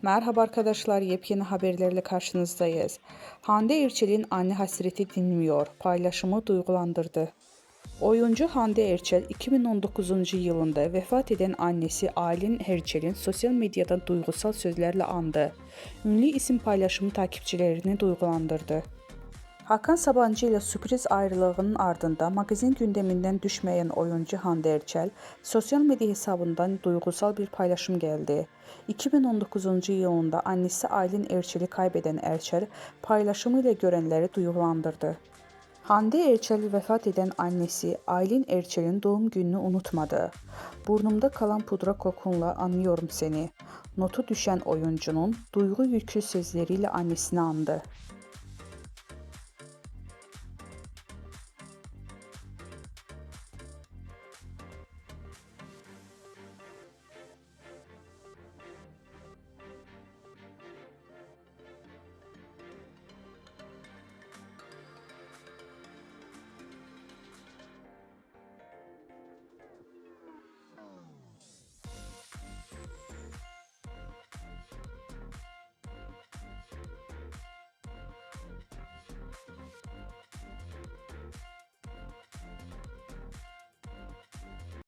Merhaba arkadaşlar, yepyeni haberlerle karşınızdayız. Hande Erçel'in anne hasreti dinmiyor paylaşımı duygulandırdı. Oyuncu Hande Erçel 2019 yılında vefat eden annesi Aylin Erçel'in sosyal medyadan duygusal sözlerle andı. Ünlü isim paylaşımı takipçilerini duygulandırdı. Hakan Sabancı ile sürpriz ayrılığının ardından magazin gündeminden düşmeyen oyuncu Hande Erçel, sosyal medya hesabından duygusal bir paylaşım geldi. 2019 yılında annesi Aylin Erçel'i kaybeden Erçel, paylaşımıyla görenleri duygulandırdı. Hande Erçel vefat eden annesi Aylin Erçel'in doğum gününü unutmadı. Burnumda kalan pudra kokunla anlıyorum seni. Notu düşen oyuncunun duygu yüklü sözleriyle annesini andı.